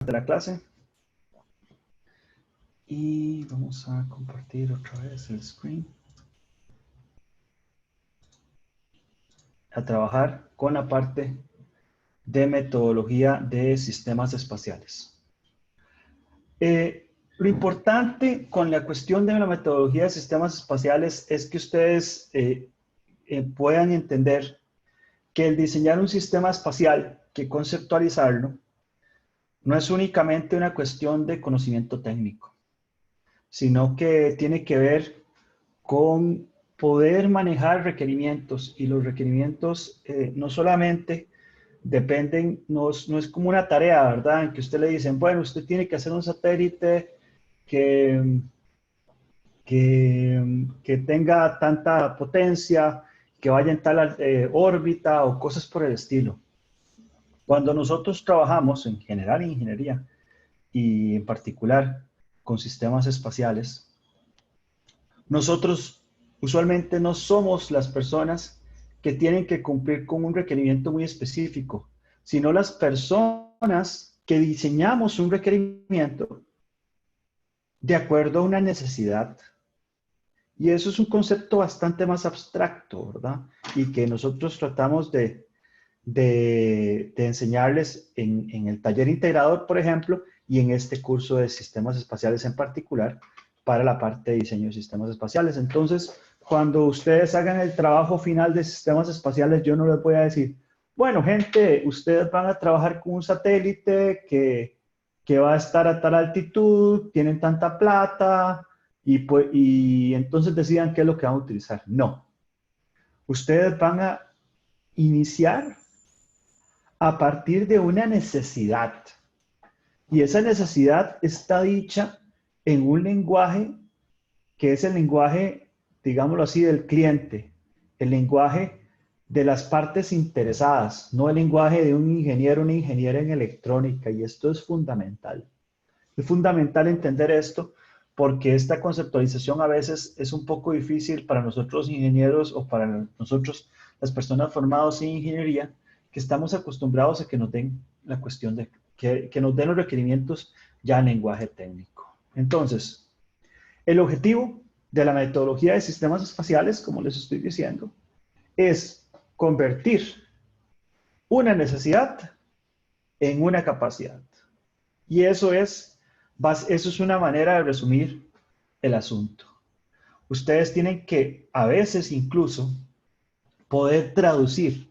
de la clase. Y vamos a compartir otra vez el screen. A trabajar con la parte de metodología de sistemas espaciales. Lo importante con la cuestión de la metodología de sistemas espaciales es que ustedes puedan entender que el diseñar un sistema espacial, que conceptualizarlo, no es únicamente una cuestión de conocimiento técnico, sino que tiene que ver con poder manejar requerimientos, y los requerimientos no solamente dependen, no es como una tarea, ¿verdad? En que usted le dicen, bueno, usted tiene que hacer un satélite que, que tenga tanta potencia, que vaya en tal órbita o cosas por el estilo. Cuando nosotros trabajamos en general en ingeniería y en particular con sistemas espaciales, nosotros usualmente no somos las personas que tienen que cumplir con un requerimiento muy específico, sino las personas que diseñamos un requerimiento de acuerdo a una necesidad. Y eso es un concepto bastante más abstracto, ¿verdad? Y que nosotros tratamos de enseñarles en el taller integrador, por ejemplo, y en este curso de sistemas espaciales en particular, para la parte de diseño de sistemas espaciales. Entonces, cuando ustedes hagan el trabajo final de sistemas espaciales, yo no les voy a decir, bueno, gente, ustedes van a trabajar con un satélite que va a estar a tal altitud, tienen tanta plata, y entonces decidan qué es lo que van a utilizar. No. Ustedes van a iniciar a partir de una necesidad. Y esa necesidad está dicha en un lenguaje que es el lenguaje, digámoslo así, del cliente, el lenguaje de las partes interesadas, no el lenguaje de un ingeniero o una ingeniera en electrónica, y esto es fundamental. Es fundamental entender esto porque esta conceptualización a veces es un poco difícil para nosotros ingenieros o para nosotros las personas formadas en ingeniería, que estamos acostumbrados a que nos den la cuestión de que nos den los requerimientos ya en lenguaje técnico. Entonces, el objetivo de la metodología de sistemas espaciales, como les estoy diciendo, es convertir una necesidad en una capacidad. Y eso es una manera de resumir el asunto. Ustedes tienen que, a veces incluso, poder traducir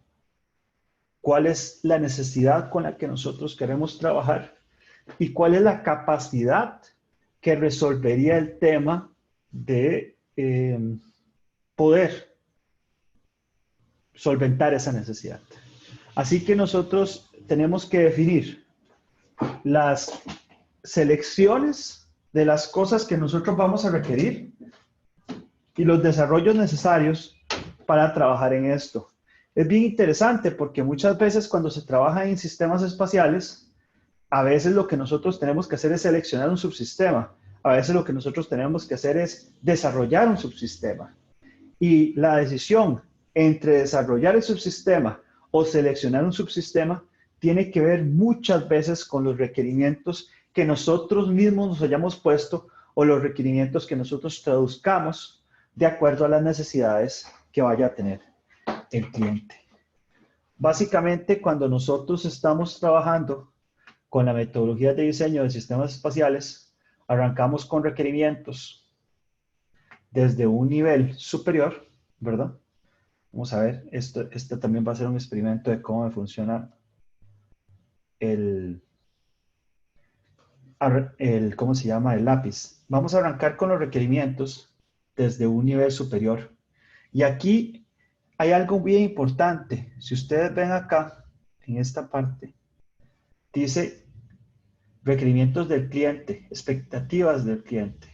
cuál es la necesidad con la que nosotros queremos trabajar y cuál es la capacidad que resolvería el tema de poder solventar esa necesidad. Así que nosotros tenemos que definir las selecciones de las cosas que nosotros vamos a requerir y los desarrollos necesarios para trabajar en esto. Es bien interesante porque muchas veces cuando se trabaja en sistemas espaciales, a veces lo que nosotros tenemos que hacer es seleccionar un subsistema. A veces lo que nosotros tenemos que hacer es desarrollar un subsistema. Y la decisión entre desarrollar el subsistema o seleccionar un subsistema tiene que ver muchas veces con los requerimientos que nosotros mismos nos hayamos puesto o los requerimientos que nosotros traduzcamos de acuerdo a las necesidades que vaya a tener el cliente. Básicamente, cuando nosotros estamos trabajando con la metodología de diseño de sistemas espaciales, arrancamos con requerimientos desde un nivel superior, ¿verdad? Vamos a ver, este también va a ser un experimento de cómo funciona ¿cómo se llama? El lápiz. Vamos a arrancar con los requerimientos desde un nivel superior. Y aquí hay algo bien importante. Si ustedes ven acá, en esta parte, dice requerimientos del cliente, expectativas del cliente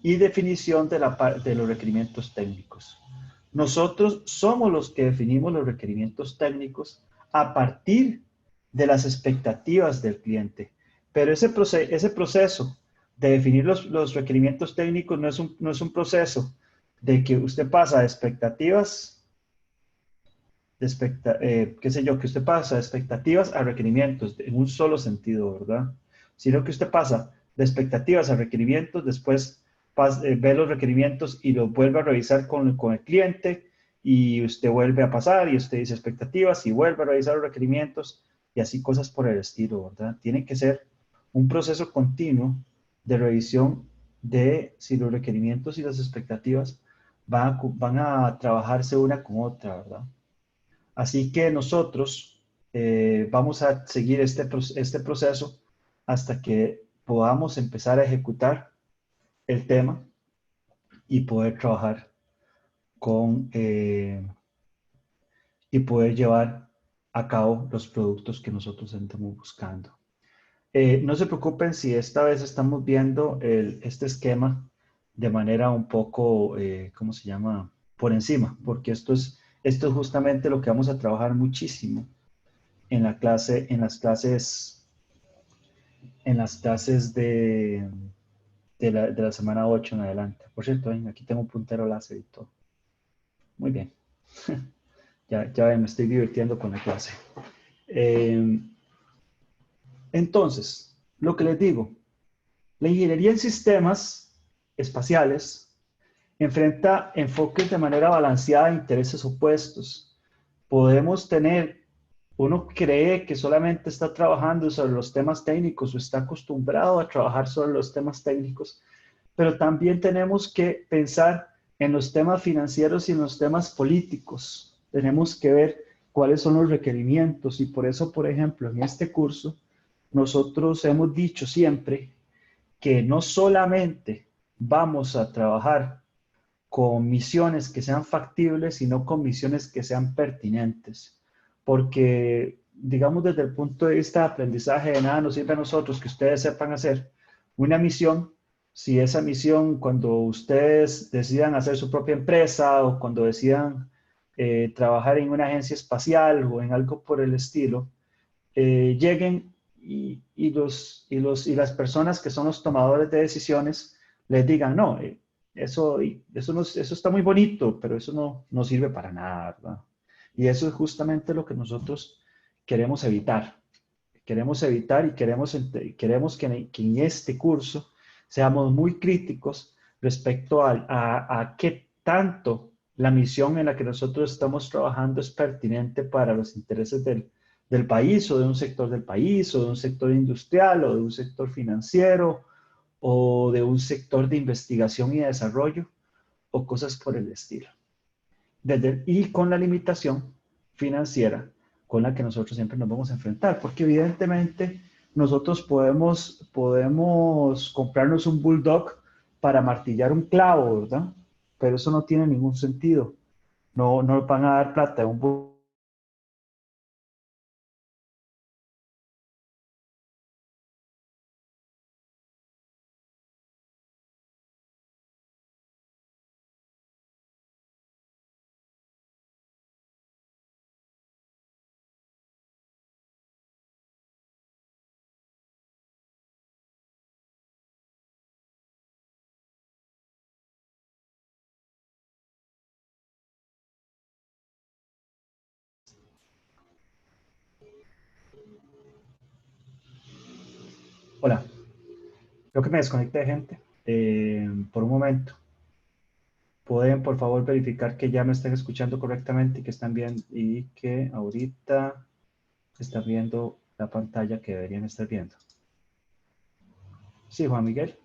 y definición de los requerimientos técnicos. Nosotros somos los que definimos los requerimientos técnicos a partir de las expectativas del cliente. Pero ese proceso de definir los requerimientos técnicos no es un proceso de que usted pasa de expectativas, qué sé yo, que usted pasa de expectativas a requerimientos en un solo sentido, ¿verdad? sino que usted pasa de expectativas a requerimientos, después ve los requerimientos y los vuelve a revisar con el cliente, y usted vuelve a pasar y usted dice expectativas y vuelve a revisar los requerimientos y así cosas por el estilo, ¿verdad? Tiene que ser un proceso continuo de revisión de si los requerimientos y las expectativas van a trabajarse una con otra, ¿verdad? Así que nosotros vamos a seguir este proceso hasta que podamos empezar a ejecutar el tema y poder trabajar con, y poder llevar a cabo los productos que nosotros estamos buscando. No se preocupen si esta vez estamos viendo este esquema de manera un poco, ¿cómo se llama? Por encima, porque esto es justamente lo que vamos a trabajar muchísimo en las clases de la semana 8 en adelante. Por cierto, ven, aquí tengo un puntero láser y todo. Muy bien. Ya ven, me estoy divirtiendo con la clase. Entonces, lo que les digo, la ingeniería en sistemas espaciales enfrenta enfoques de manera balanceada a intereses opuestos. Podemos tener, uno cree que solamente está trabajando sobre los temas técnicos o está acostumbrado a trabajar sobre los temas técnicos, pero también tenemos que pensar en los temas financieros y en los temas políticos. Tenemos que ver cuáles son los requerimientos y por eso, por ejemplo, en este curso, nosotros hemos dicho siempre que no solamente vamos a trabajar con misiones que sean factibles, sino con misiones que sean pertinentes. Porque, digamos, desde el punto de vista de aprendizaje, de nada nos sirve a nosotros que ustedes sepan hacer una misión, si esa misión, cuando ustedes decidan hacer su propia empresa o cuando decidan trabajar en una agencia espacial o en algo por el estilo, lleguen y las personas que son los tomadores de decisiones les digan, no, eso está muy bonito, pero eso no sirve para nada, ¿verdad? Y eso es justamente lo que nosotros queremos evitar. Queremos evitar y queremos que en este curso seamos muy críticos respecto a qué tanto la misión en la que nosotros estamos trabajando es pertinente para los intereses del país o de un sector del país o de un sector industrial o de un sector financiero o de un sector de investigación y desarrollo o cosas por el estilo. Y con la limitación financiera con la que nosotros siempre nos vamos a enfrentar, porque evidentemente nosotros podemos comprarnos un bulldog para martillar un clavo, ¿verdad? Pero eso no tiene ningún sentido. No van a dar plata de un bulldog. Hola, creo que me desconecté de gente por un momento. ¿Pueden, por favor, verificar que ya me estén escuchando correctamente y que están bien y que ahorita están viendo la pantalla que deberían estar viendo? Sí, Juan Miguel,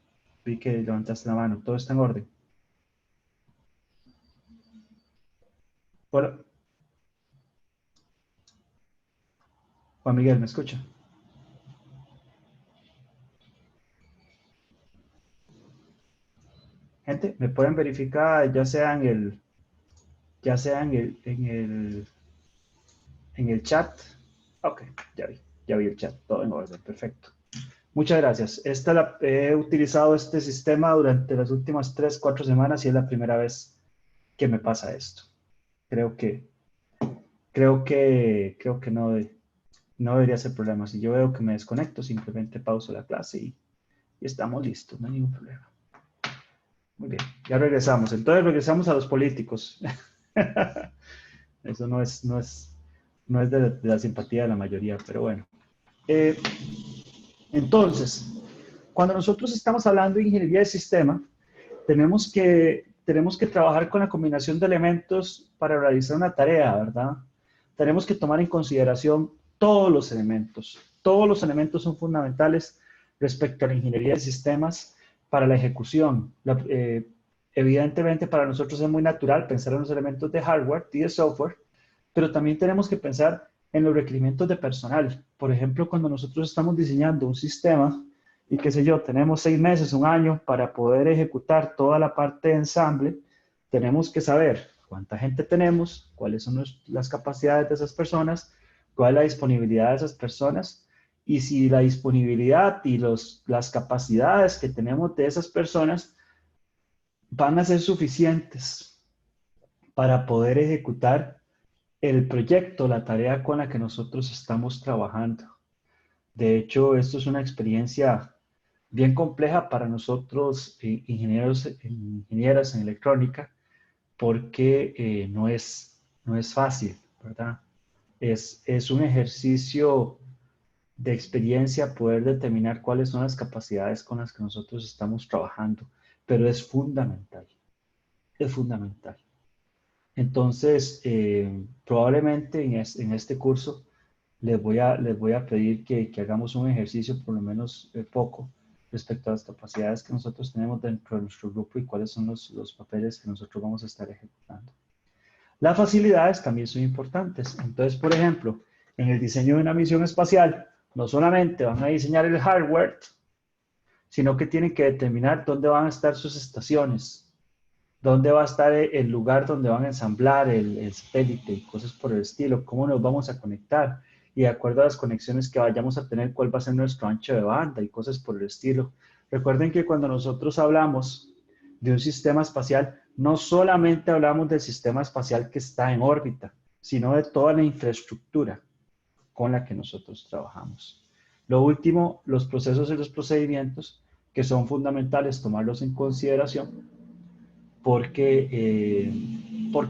vi que levantaste la mano. ¿Todo está en orden? Hola, Juan Miguel, ¿me escucha? Gente, ¿me pueden verificar ya sea en el chat? Ok, ya vi el chat, todo en orden, perfecto. Muchas gracias. He utilizado este sistema durante las últimas 3, 4 semanas y es la primera vez que me pasa esto. Creo que, creo que no debería ser problema. Si yo veo que me desconecto, simplemente pauso la clase y estamos listos, no hay ningún problema. Muy bien, ya regresamos. Entonces regresamos a los políticos. Eso no es de la simpatía de la mayoría, pero bueno. Eh, Entonces, cuando nosotros estamos hablando de ingeniería de sistema, tenemos que trabajar con la combinación de elementos para realizar una tarea, ¿verdad? Tenemos que tomar en consideración todos los elementos. Todos los elementos son fundamentales respecto a la ingeniería de sistemas para la ejecución. Evidentemente, para nosotros es muy natural pensar en los elementos de hardware y de software, pero también tenemos que pensar en los requerimientos de personal. Por ejemplo, cuando nosotros estamos diseñando un sistema y qué sé yo, tenemos 6 meses, un año para poder ejecutar toda la parte de ensamble, tenemos que saber cuánta gente tenemos, cuáles son las capacidades de esas personas, cuál es la disponibilidad de esas personas y si la disponibilidad y las capacidades que tenemos de esas personas van a ser suficientes para poder ejecutar el proyecto, la tarea con la que nosotros estamos trabajando. De hecho, esto es una experiencia bien compleja para nosotros, ingenieras en electrónica, porque no es fácil, ¿verdad? Es un ejercicio de experiencia poder determinar cuáles son las capacidades con las que nosotros estamos trabajando, pero es fundamental, es fundamental. Entonces, probablemente en este curso les voy a pedir que hagamos un ejercicio, por lo menos poco, respecto a las capacidades que nosotros tenemos dentro de nuestro grupo y cuáles son los papeles que nosotros vamos a estar ejecutando. Las facilidades también son importantes. Entonces, por ejemplo, en el diseño de una misión espacial, no solamente van a diseñar el hardware, sino que tienen que determinar dónde van a estar sus estaciones, dónde va a estar el lugar donde van a ensamblar el satélite y cosas por el estilo, cómo nos vamos a conectar y de acuerdo a las conexiones que vayamos a tener, cuál va a ser nuestro ancho de banda y cosas por el estilo. Recuerden que cuando nosotros hablamos de un sistema espacial, no solamente hablamos del sistema espacial que está en órbita, sino de toda la infraestructura con la que nosotros trabajamos. Lo último, los procesos y los procedimientos que son fundamentales tomarlos en consideración porque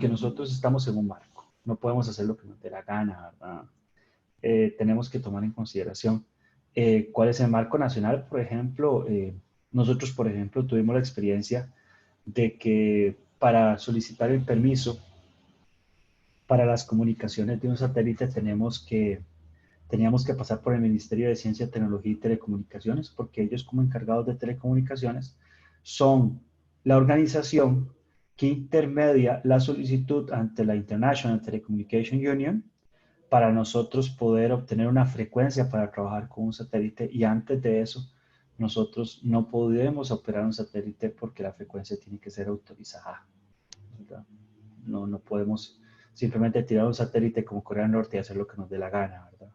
nosotros estamos en un marco. No podemos hacer lo que nos dé la gana, ¿verdad? Tenemos que tomar en consideración cuál es el marco nacional. Por ejemplo, nosotros, por ejemplo, tuvimos la experiencia de que para solicitar el permiso para las comunicaciones de un satélite teníamos que pasar por el Ministerio de Ciencia, Tecnología y Telecomunicaciones, porque ellos como encargados de telecomunicaciones son la organización que intermedia la solicitud ante la International Telecommunication Union para nosotros poder obtener una frecuencia para trabajar con un satélite y antes de eso nosotros no podemos operar un satélite porque la frecuencia tiene que ser autorizada, ¿verdad? No podemos simplemente tirar un satélite como Corea del Norte y hacer lo que nos dé la gana, ¿verdad?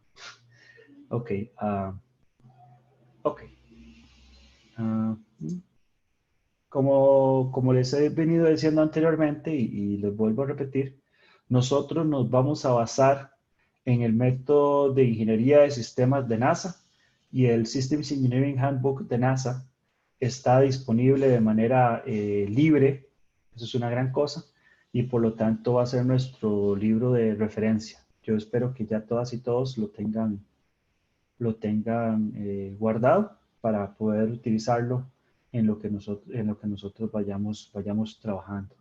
Ok, ok. Uh, como les he venido diciendo anteriormente y les vuelvo a repetir, nosotros nos vamos a basar en el método de ingeniería de sistemas de NASA y el Systems Engineering Handbook de NASA está disponible de manera libre, eso es una gran cosa, y por lo tanto va a ser nuestro libro de referencia. Yo espero que ya todas y todos lo tengan guardado para poder utilizarlo en lo que nosotros vayamos trabajando.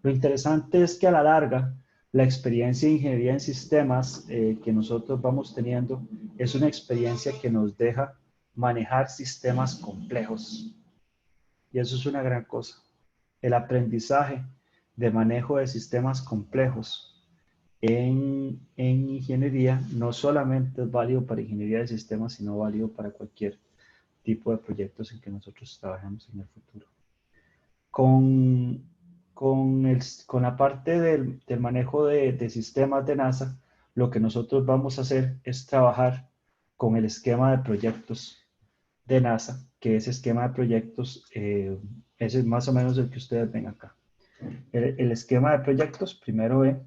Lo interesante es que a la larga, la experiencia de ingeniería en sistemas que nosotros vamos teniendo es una experiencia que nos deja manejar sistemas complejos. Y eso es una gran cosa. El aprendizaje de manejo de sistemas complejos en ingeniería no solamente es válido para ingeniería de sistemas, sino válido para cualquier tipo de proyectos en que nosotros trabajemos en el futuro. Con, con la parte del manejo de sistemas de NASA, lo que nosotros vamos a hacer es trabajar con el esquema de proyectos de NASA, que ese esquema de proyectos ese es más o menos el que ustedes ven acá. El esquema de proyectos primero ve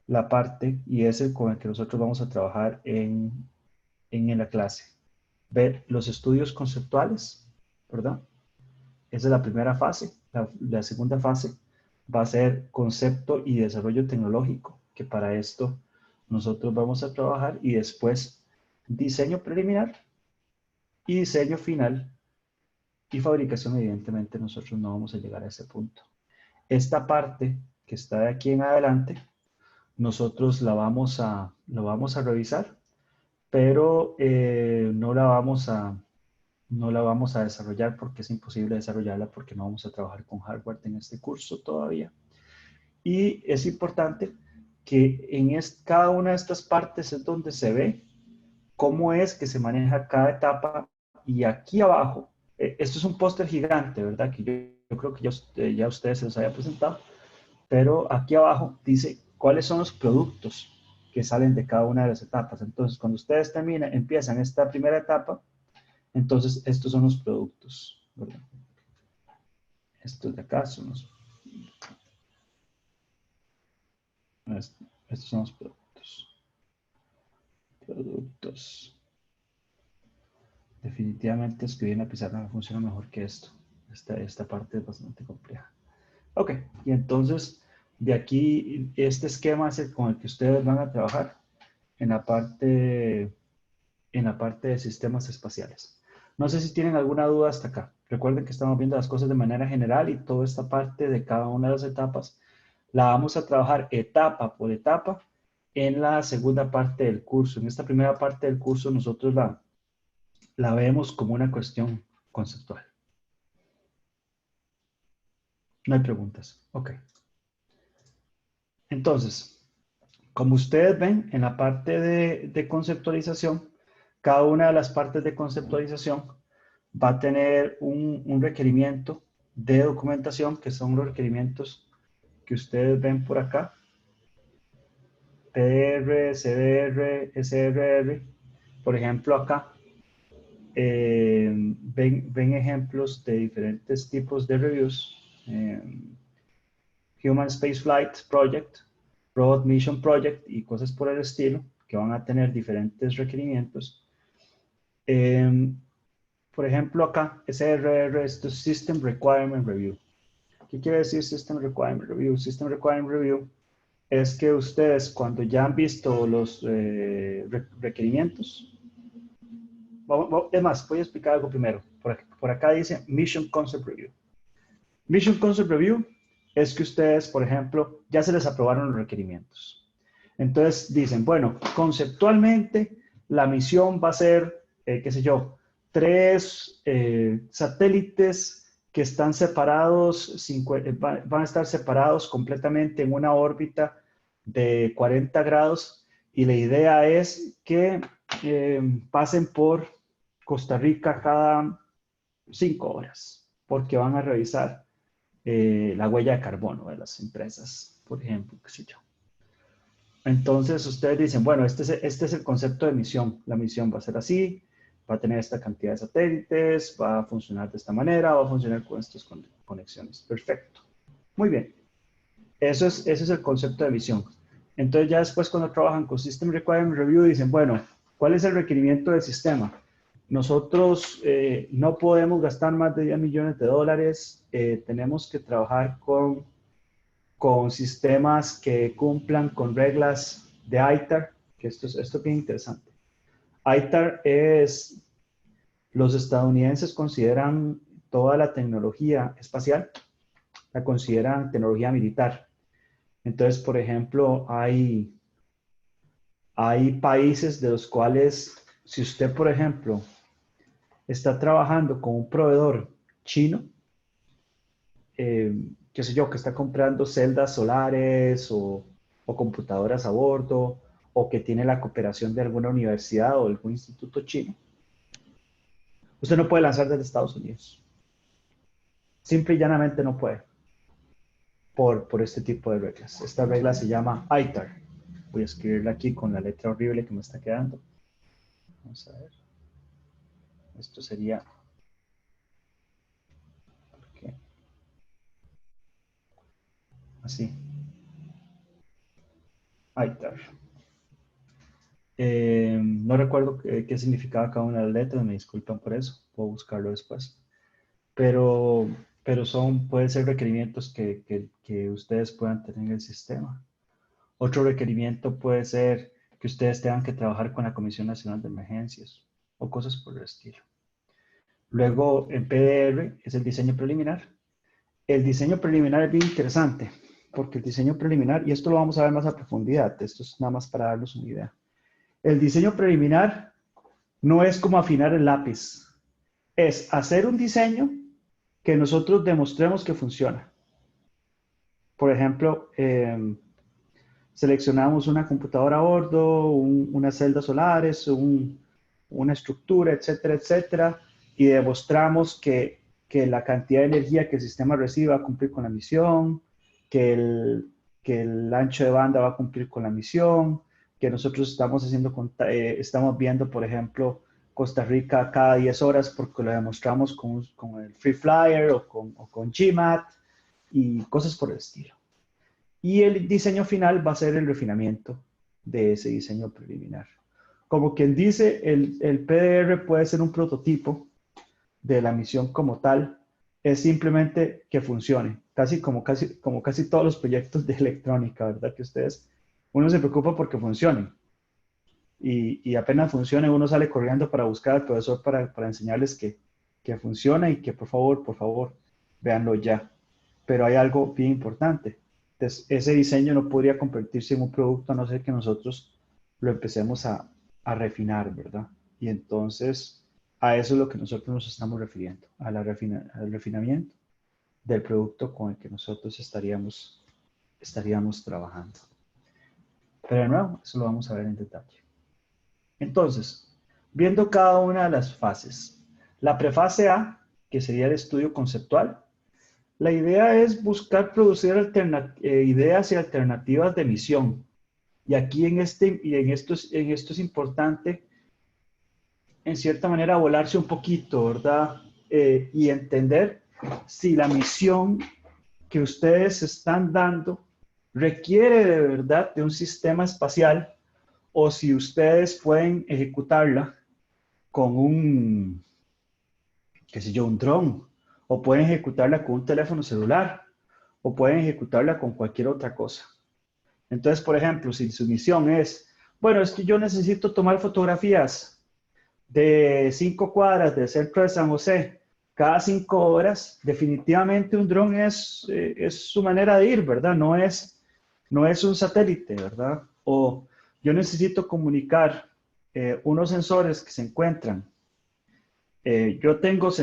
la parte y es el con el que nosotros vamos a trabajar en la clase. Ver los estudios conceptuales, ¿verdad? Esa es la primera fase. La segunda fase va a ser concepto y desarrollo tecnológico, que para esto nosotros vamos a trabajar y después diseño preliminar Y diseño final y fabricación, evidentemente nosotros no vamos a llegar a ese punto. Esta parte que está de aquí en adelante, nosotros lo vamos a revisar, pero no la vamos a desarrollar porque es imposible desarrollarla porque no vamos a trabajar con hardware en este curso todavía. Y es importante que en cada una de estas partes es donde se ve cómo es que se maneja cada etapa. Y aquí abajo, esto es un póster gigante, ¿verdad? Que yo creo que ya ustedes se los había presentado, pero aquí abajo dice cuáles son los productos que salen de cada una de las etapas. Entonces, cuando ustedes empiezan esta primera etapa, entonces estos son los productos, ¿verdad? Estos de acá son estos son los productos. Productos. Definitivamente escribir en la pizarra no funciona mejor que esto. Esta parte es bastante compleja. Ok, y entonces de aquí este esquema es con el que ustedes van a trabajar en la parte de sistemas espaciales. No sé si tienen alguna duda hasta acá. Recuerden que estamos viendo las cosas de manera general y toda esta parte de cada una de las etapas la vamos a trabajar etapa por etapa en la segunda parte del curso. En esta primera parte del curso nosotros la vemos como una cuestión conceptual. No hay preguntas. Ok. Entonces, como ustedes ven, en la parte de conceptualización, cada una de las partes de conceptualización va a tener un requerimiento de documentación, que son los requerimientos que ustedes ven por acá. PDR, CDR, SRR. Por ejemplo, acá ven ejemplos de diferentes tipos de reviews. Human Spaceflight Project, Robot Mission Project y cosas por el estilo, que van a tener diferentes requerimientos. Por ejemplo, acá, SRR, esto es System Requirement Review. ¿Qué quiere decir System Requirement Review? System Requirement Review es que ustedes, cuando ya han visto los requerimientos, es más, voy a explicar algo primero. Por acá dice Mission Concept Review. Mission Concept Review es que ustedes, por ejemplo, ya se les aprobaron los requerimientos. Entonces dicen, bueno, conceptualmente la misión va a ser, qué sé yo, 3 satélites que están separados, van a estar separados completamente en una órbita de 40 grados y la idea es que pasen por Costa Rica cada 5 horas porque van a revisar la huella de carbono de las empresas, por ejemplo, qué sé yo. Entonces ustedes dicen, bueno, este es el concepto de misión. La misión va a ser así, va a tener esta cantidad de satélites, va a funcionar de esta manera, va a funcionar con estas conexiones. Perfecto. Muy bien. Ese es el concepto de misión. Entonces ya después cuando trabajan con System Requirement Review dicen, bueno, ¿cuál es el requerimiento del sistema? Nosotros no podemos gastar más de 10 millones de dólares. Tenemos que trabajar con sistemas que cumplan con reglas de ITAR, que esto es bien interesante. ITAR es, los estadounidenses consideran toda la tecnología espacial, la consideran tecnología militar. Entonces, por ejemplo, hay países de los cuales, si usted, por ejemplo, está trabajando con un proveedor chino, qué sé yo, que está comprando celdas solares o computadoras a bordo, o que tiene la cooperación de alguna universidad o algún instituto chino, usted no puede lanzar desde Estados Unidos. Simple y llanamente no puede, por este tipo de reglas. Esta regla se llama ITAR. Voy a escribirla aquí con la letra horrible que me está quedando. Vamos a ver. Esto sería... ¿qué? Así. ITAR. No recuerdo qué significaba cada una de las letras, me disculpan por eso, puedo buscarlo después. Pero, pueden ser requerimientos que ustedes puedan tener en el sistema. Otro requerimiento puede ser que ustedes tengan que trabajar con la Comisión Nacional de Emergencias o cosas por el estilo. Luego, en PDR es el diseño preliminar. El diseño preliminar es bien interesante, porque el diseño preliminar, y esto lo vamos a ver más a profundidad, esto es nada más para darnos una idea. El diseño preliminar no es como afinar el lápiz, es hacer un diseño que nosotros demostremos que funciona. Por ejemplo, seleccionamos una computadora a bordo, unas celdas solares, una estructura, etcétera, etcétera, y demostramos que la cantidad de energía que el sistema recibe va a cumplir con la misión, que el ancho de banda va a cumplir con la misión, que nosotros estamos viendo, por ejemplo, Costa Rica cada 10 horas porque lo demostramos con el Free Flyer o con GMAT y cosas por el estilo. Y el diseño final va a ser el refinamiento de ese diseño preliminar. Como quien dice, el PDR puede ser un prototipo de la misión como tal, es simplemente que funcione, como casi todos los proyectos de electrónica, ¿verdad? Que uno se preocupa porque funcionen. Y apenas funcione, uno sale corriendo para buscar al profesor para enseñarles que funciona y que por favor, véanlo ya. Pero hay algo bien importante. Entonces, ese diseño no podría convertirse en un producto a no ser que nosotros lo empecemos a refinar, ¿verdad? Y entonces, a eso es lo que nosotros nos estamos refiriendo, al refinamiento del producto con el que nosotros estaríamos trabajando. Pero de nuevo, eso lo vamos a ver en detalle. Entonces, viendo cada una de las fases. La prefase A, que sería el estudio conceptual. La idea es buscar producir ideas y alternativas de misión. Y aquí en esto es importante, en cierta manera, volarse un poquito, ¿verdad? Y entender si la misión que ustedes están dando requiere de verdad de un sistema espacial o si ustedes pueden ejecutarla con qué sé yo, un dron, o pueden ejecutarla con un teléfono celular, o pueden ejecutarla con cualquier otra cosa. Entonces, por ejemplo, si su misión es, bueno, es que yo necesito tomar fotografías de 5 cuadras del centro de San José cada 5 horas, definitivamente un dron es su manera de ir, ¿verdad? No es un satélite, ¿verdad? O yo necesito comunicar unos sensores que se encuentran. Yo tengo un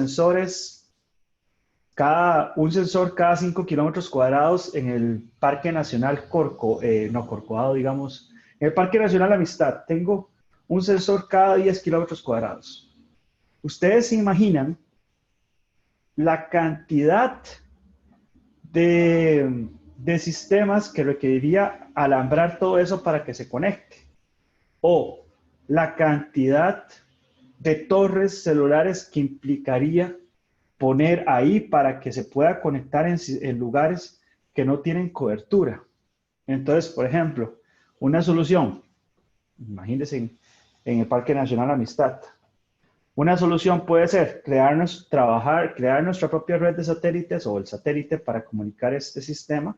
sensor cada 5 kilómetros cuadrados en el Parque Nacional Corcovado, digamos, en el Parque Nacional Amistad. Tengo un sensor cada 10 kilómetros cuadrados. Ustedes se imaginan la cantidad de sistemas que requeriría alambrar todo eso para que se conecte. O la cantidad de torres celulares que implicaría poner ahí para que se pueda conectar en lugares que no tienen cobertura. Entonces, por ejemplo, una solución, imagínense en el Parque Nacional Amistad, una solución puede ser crear nuestra propia red de satélites o el satélite para comunicar este sistema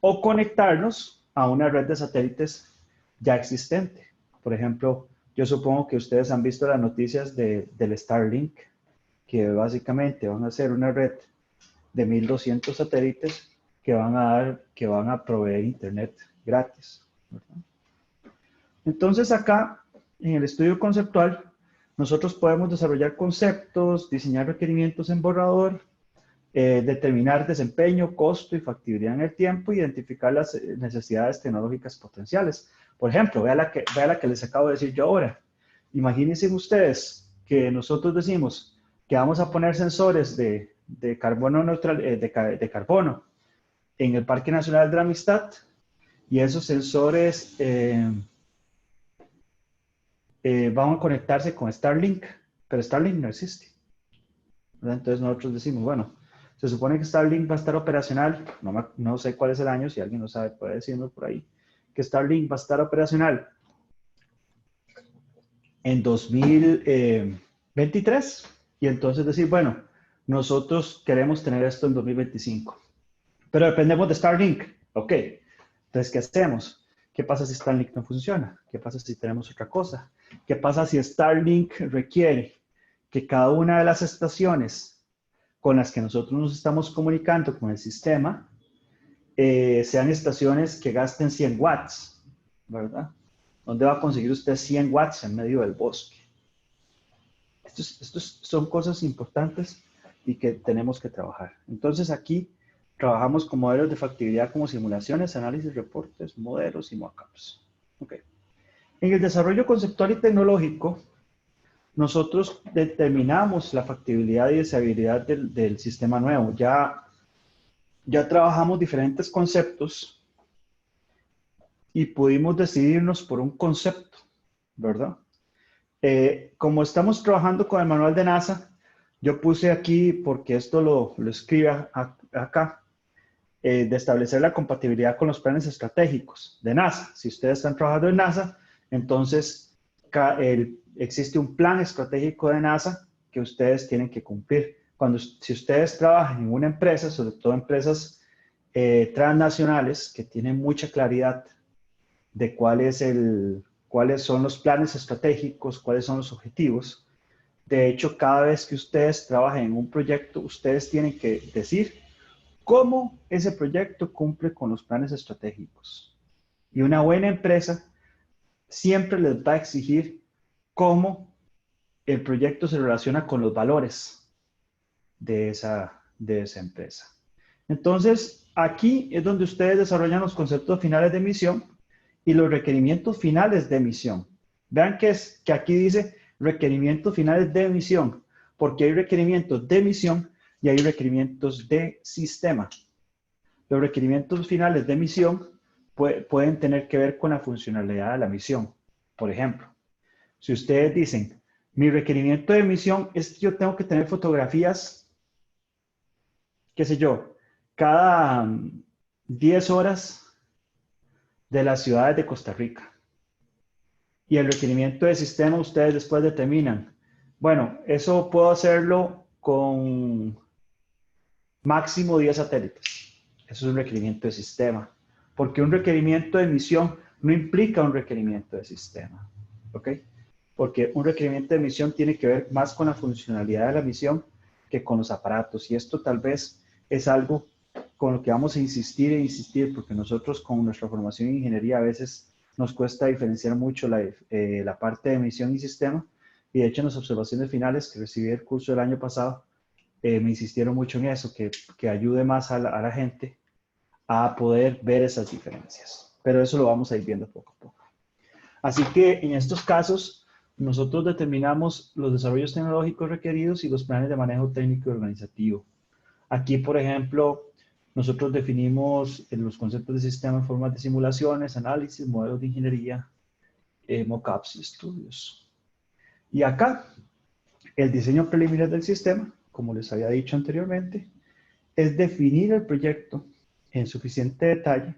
o conectarnos a una red de satélites ya existente. Por ejemplo, yo supongo que ustedes han visto las noticias del Starlink, que básicamente van a ser una red de 1.200 satélites que van a proveer internet gratis, ¿verdad? Entonces acá, en el estudio conceptual, nosotros podemos desarrollar conceptos, diseñar requerimientos en borrador, determinar desempeño, costo y factibilidad en el tiempo, identificar las necesidades tecnológicas potenciales. Por ejemplo, vea la que les acabo de decir yo ahora. Imagínense ustedes que nosotros decimos que vamos a poner sensores de carbono neutral, de carbono en el Parque Nacional de la Amistad y esos sensores van a conectarse con Starlink, pero Starlink no existe, ¿verdad? Entonces nosotros decimos, bueno, se supone que Starlink va a estar operacional, no sé cuál es el año, si alguien lo sabe puede decirlo por ahí, que Starlink va a estar operacional en 2023 y entonces decir, bueno, nosotros queremos tener esto en 2025, pero dependemos de Starlink, ok, entonces ¿qué hacemos? ¿Qué pasa si Starlink no funciona? ¿Qué pasa si tenemos otra cosa? ¿Qué pasa si Starlink requiere que cada una de las estaciones con las que nosotros nos estamos comunicando con el sistema sean estaciones que gasten 100 watts, ¿verdad? ¿Dónde va a conseguir usted 100 watts en medio del bosque? Estos son cosas importantes y que tenemos que trabajar. Entonces aquí trabajamos con modelos de factibilidad como simulaciones, análisis, reportes, modelos y mockups. Okay. En el desarrollo conceptual y tecnológico, nosotros determinamos la factibilidad y deseabilidad del sistema nuevo. Ya trabajamos diferentes conceptos y pudimos decidirnos por un concepto, ¿verdad? Como estamos trabajando con el manual de NASA, yo puse aquí, porque esto lo escribe acá, de establecer la compatibilidad con los planes estratégicos de NASA. Si ustedes están trabajando en NASA, entonces existe un plan estratégico de NASA que ustedes tienen que cumplir. Si ustedes trabajan en una empresa, sobre todo empresas transnacionales que tienen mucha claridad de cuáles son los planes estratégicos, cuáles son los objetivos. De hecho, cada vez que ustedes trabajen en un proyecto, ustedes tienen que decir cómo ese proyecto cumple con los planes estratégicos. Y una buena empresa siempre les va a exigir cómo el proyecto se relaciona con los valores de esa empresa. Entonces, aquí es donde ustedes desarrollan los conceptos finales de misión y los requerimientos finales de misión. Vean que aquí dice requerimientos finales de misión, porque hay requerimientos de misión y hay requerimientos de sistema. Los requerimientos finales de misión pueden tener que ver con la funcionalidad de la misión. Por ejemplo, si ustedes dicen, mi requerimiento de misión es que yo tengo que tener fotografías, qué sé yo, cada 10 horas de las ciudades de Costa Rica. Y el requerimiento de sistema ustedes después determinan, bueno, eso puedo hacerlo con máximo 10 satélites. Eso es un requerimiento de sistema. Porque un requerimiento de misión no implica un requerimiento de sistema. ¿Ok? Porque un requerimiento de misión tiene que ver más con la funcionalidad de la misión que con los aparatos. Y esto tal vez es algo con lo que vamos a insistir e insistir, porque nosotros con nuestra formación en ingeniería a veces nos cuesta diferenciar mucho la parte de misión y sistema. Y de hecho en las observaciones finales que recibí del curso del año pasado, me insistieron mucho en eso, que ayude más a la gente a poder ver esas diferencias. Pero eso lo vamos a ir viendo poco a poco. Así que en estos casos, nosotros determinamos los desarrollos tecnológicos requeridos y los planes de manejo técnico y organizativo. Aquí, por ejemplo, nosotros definimos los conceptos de sistema en forma de simulaciones, análisis, modelos de ingeniería, mockups y estudios. Y acá, el diseño preliminar del sistema, como les había dicho anteriormente, es definir el proyecto en suficiente detalle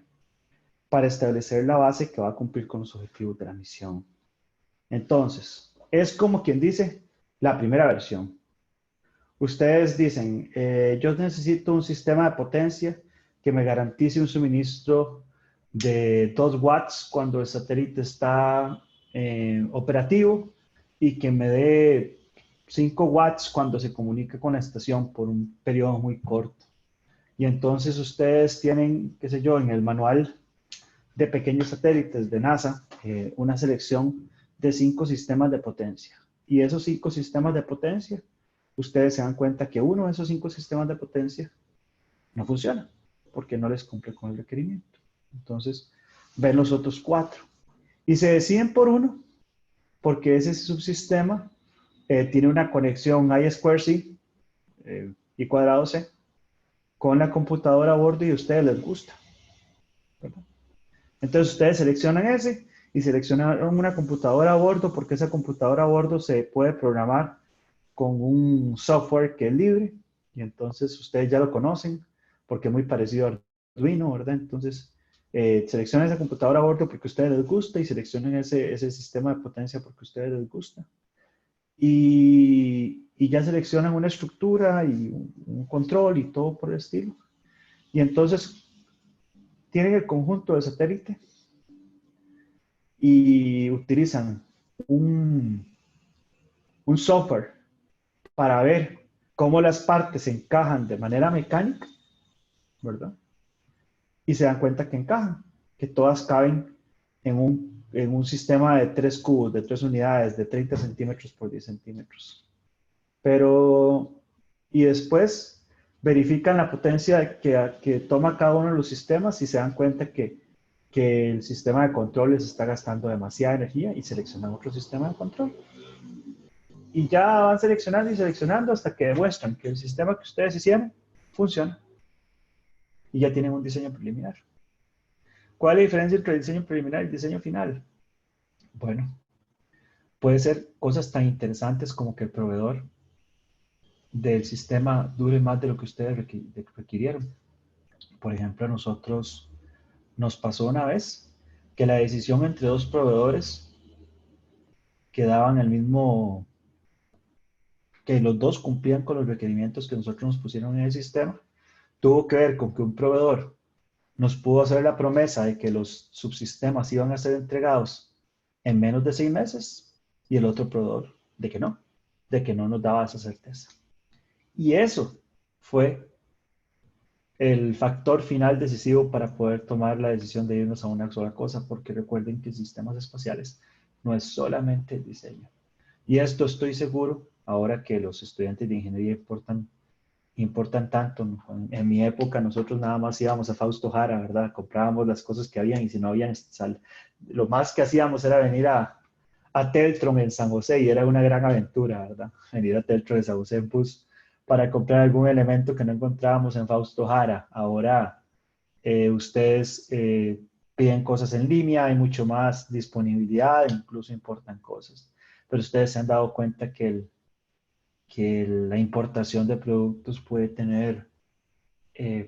para establecer la base que va a cumplir con los objetivos de la misión. Entonces, es como quien dice la primera versión. Ustedes dicen, yo necesito un sistema de potencia que me garantice un suministro de 2 watts cuando el satélite está operativo y que me dé 5 watts cuando se comunica con la estación por un periodo muy corto. Y entonces ustedes tienen, qué sé yo, en el manual de pequeños satélites de NASA, una selección de 5 sistemas de potencia. Y esos 5 sistemas de potencia, ustedes se dan cuenta que uno de esos 5 sistemas de potencia no funciona, porque no les cumple con el requerimiento. Entonces, ven los otros 4. Y se deciden por uno, porque ese subsistema tiene una conexión I²C, I cuadrado C, con la computadora a bordo y a ustedes les gusta, ¿verdad? Entonces ustedes seleccionan ese y seleccionan una computadora a bordo porque esa computadora a bordo se puede programar con un software que es libre y entonces ustedes ya lo conocen porque es muy parecido a Arduino, ¿verdad? Entonces seleccionan esa computadora a bordo porque a ustedes les gusta y seleccionan ese sistema de potencia porque a ustedes les gusta. Y ya seleccionan una estructura y un control y todo por el estilo. Y entonces tienen el conjunto de satélite y utilizan un software para ver cómo las partes se encajan de manera mecánica, ¿verdad? Y se dan cuenta que encajan, que todas caben en un sistema de 3 cubos, de 3 unidades, de 30 centímetros por 10 centímetros. Pero, y después verifican la potencia que toma cada uno de los sistemas y se dan cuenta que el sistema de control les está gastando demasiada energía y seleccionan otro sistema de control. Y ya van seleccionando y seleccionando hasta que demuestran que el sistema que ustedes hicieron funciona. Y ya tienen un diseño preliminar. ¿Cuál es la diferencia entre el diseño preliminar y el diseño final? Bueno, puede ser cosas tan interesantes como que el proveedor del sistema dure más de lo que ustedes requirieron. Por ejemplo, a nosotros nos pasó una vez que la decisión entre 2 proveedores que daban el mismo, que los dos cumplían con los requerimientos que nosotros nos pusieron en el sistema, tuvo que ver con que un proveedor nos pudo hacer la promesa de que los subsistemas iban a ser entregados en menos de 6 meses y el otro proveedor de que no nos daba esa certeza. Y eso fue el factor final decisivo para poder tomar la decisión de irnos a una sola cosa, porque recuerden que sistemas espaciales no es solamente el diseño. Y esto estoy seguro, ahora que los estudiantes de ingeniería importan tanto. En mi época nosotros nada más íbamos a Fausto Jara, ¿verdad? Comprábamos las cosas que habían y si no habían, lo más que hacíamos era venir a Teltron en San José y era una gran aventura, ¿verdad? Venir a Teltron en San José en bus para comprar algún elemento que no encontrábamos en Fausto Jara. Ahora ustedes piden cosas en línea, hay mucho más disponibilidad, incluso importan cosas. Pero ustedes se han dado cuenta que la importación de productos puede tener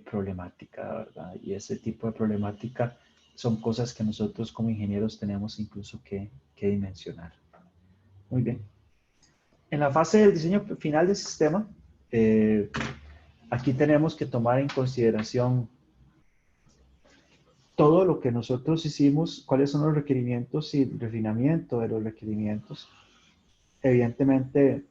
problemática, ¿verdad? Y ese tipo de problemática son cosas que nosotros como ingenieros tenemos incluso que dimensionar. Muy bien. En la fase del diseño final del sistema, aquí tenemos que tomar en consideración todo lo que nosotros hicimos, cuáles son los requerimientos y el refinamiento de los requerimientos. Evidentemente,